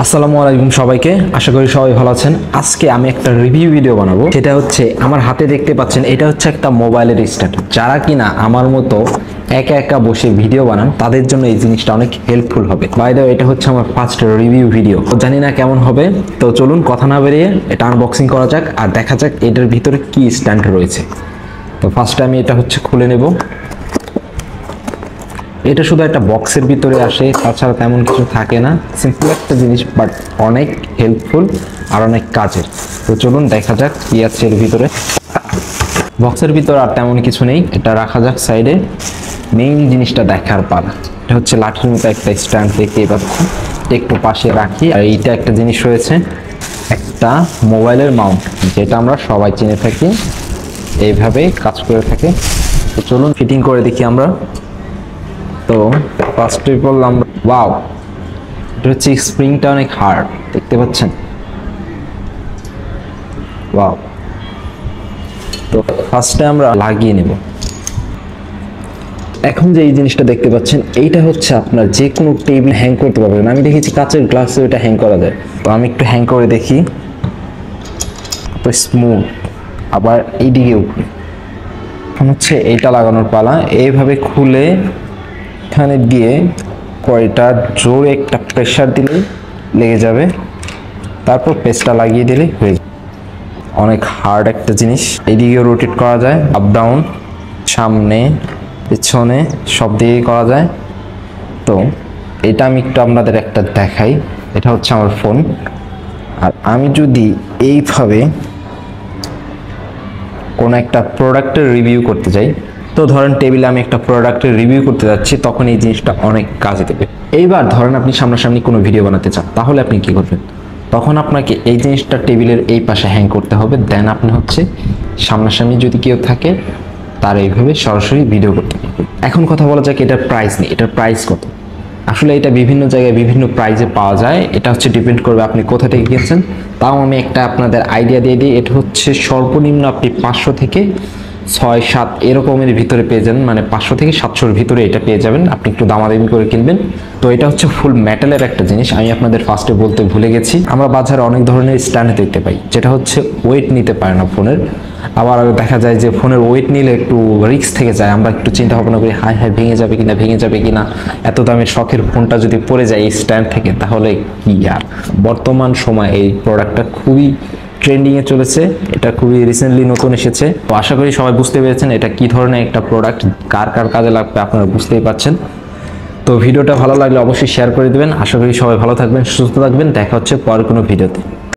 আসসালামু আলাইকুম সবাইকে, আশা করি সবাই ভালো আছেন। আজকে আমি একটা রিভিউ ভিডিও বানাবো। সেটা হচ্ছে আমার হাতে দেখতে পাচ্ছেন, এটা হচ্ছে একটা মোবাইলের স্ট্যান্ড। যারা কিনা আমার মতো একা একা বসে ভিডিও বানান তাদের জন্য এই জিনিসটা অনেক হেল্পফুল হবে। বাই দ্য ওয়ে, এটা হচ্ছে আমার ফার্স্ট রিভিউ ভিডিও। তো জানি না কেমন হবে, তো চলুন কথা না বেরিয়ে এটা আনবক্সিং করা যাক আর দেখা যাক এটার ভিতরে কি স্ট্যান্ড রয়েছে। তো ফার্স্টে আমি এটা হচ্ছে খুলে নেব। এটা শুধু একটা বক্সের ভিতরে আসে, তাছাড়া তেমন কিছু থাকে না। সিম্পল একটা জিনিস, বাট অনেক হেল্পফুল আর অনেক কাজের। তো চলুন দেখা যাক কি আছে এর ভিতরে। বক্সের ভিতরে আর তেমন কিছু নেই, এটা রাখা যাক সাইডে। মেইন জিনিসটা দেখার পালা, এটা হচ্ছে লাঠির মতো একটা স্ট্যান্ড দেখতেই পাচ্ছি। একটু পাশে রাখি। আর এইটা একটা জিনিস রয়েছে, একটা মোবাইলের মাউন্ট, যেটা আমরা সবাই চিনে থাকি, এইভাবে কাজ করে থাকে। তো চলুন ফিটিং করে দেখি আমরা। তো ফার্স্টে বললাম, ওয়াও, এটা হচ্ছে স্প্রিংটা অনেক হার্ড, দেখতে পাচ্ছেন। ওয়াও। তো ফার্স্টে আমরা লাগিয়ে নেব। এখন যে এই জিনিসটা দেখতে পাচ্ছেন, এইটা হচ্ছে আপনার যে কোনো টেবিল হ্যাং করতে পারবেন। আমি দেখেছি কাঁচের গ্লাসে এটা হ্যাং করা যায়। তো আমি একটু হ্যাং করে দেখি। তো স্মুথ, আবার এইদিকে উপরে। এখন হচ্ছে এইটা লাগানোর পালা। এইভাবে খুলে এখানে দিয়ে কয়টা জোরে একটা প্রেসার দিলে লেগে যাবে, তারপর পেস্টটা লাগিয়ে দিলে হয়ে যাবে। অনেক হার্ড একটা জিনিস। এদিকেও রোটেট করা যায়, আপ ডাউন, সামনে পেছনে সব দিকেই করা যায়। তো এটা আমি একটু আপনাদের একটা দেখাই। এটা হচ্ছে আমার ফোন। আর আমি যদি এইভাবে কোনো একটা প্রোডাক্টের রিভিউ করতে যাই, তো ধরেন টেবিলে আমি একটা প্রোডাক্টের রিভিউ করতে যাচ্ছি, তখন এই জিনিসটা অনেক কাজে দেবে। এইবার ধরেন আপনি সামনাসামনি কোনো ভিডিও বানাতে চান, তাহলে আপনি কি করবেন? তখন আপনাকে এই জিনিসটা টেবিলের এই পাশে হ্যাং করতে হবে। দেন আপনি হচ্ছে সামনাসামনি যদি কেউ থাকে, তার এইভাবে সরাসরি ভিডিও করতে পারবেন। এখন কথা বলা যাক এটার প্রাইস নিয়ে। এটার প্রাইস কত? আসলে এটা বিভিন্ন জায়গায় বিভিন্ন প্রাইসে পাওয়া যায়। এটা হচ্ছে ডিপেন্ড করবে আপনি কোথা থেকে কিনছেন। তাও আমি একটা আপনাদের আইডিয়া দিয়ে দিই। এটা হচ্ছে সর্বনিম্ন আপনি 500 থেকে 6-7 এরকমের ভিতরে পেয়ে যাবেন, মানে 500 থেকে 700-র ভিতরে এটা পেয়ে যাবেন। আপনি একটু দামাদামি করে কিনবেন। তো এটা হচ্ছে ফুল মেটালের একটা জিনিস। আমি আপনাদের ফার্স্টে বলতে ভুলে গেছি, আমরা বাজারে অনেক ধরনের স্ট্যান্ড দেখতে পাই, যেটা হচ্ছে ওয়েট নিতে পারে না ফোনের। আবার দেখা যায় যে ফোনের ওয়েট নিলে একটু রিস্ক থেকে যায়। আমরা একটু চিন্তা ভাবনা করি, হায় হায় ভেঙে যাবে কিনা, এত দামের শখের ফোনটা যদি পড়ে যায় এই স্ট্যান্ড থেকে, তাহলে কি আর। বর্তমান সময় এই প্রোডাক্টটা খুবই ট্রেন্ডিংয়ে চলেছে। এটা খুবই রিসেন্টলি নতুন এসেছে। তো আশা করি সবাই বুঝতে পেরেছেন এটা কি ধরনের একটা প্রোডাক্ট, কার কার কাজে লাগবে আপনারা বুঝতেই পারছেন। তো ভিডিওটা ভালো লাগলে অবশ্যই শেয়ার করে দেবেন। আশা করি সবাই ভালো থাকবেন, সুস্থ থাকবেন। দেখা হচ্ছে পরের কোনো ভিডিওতে।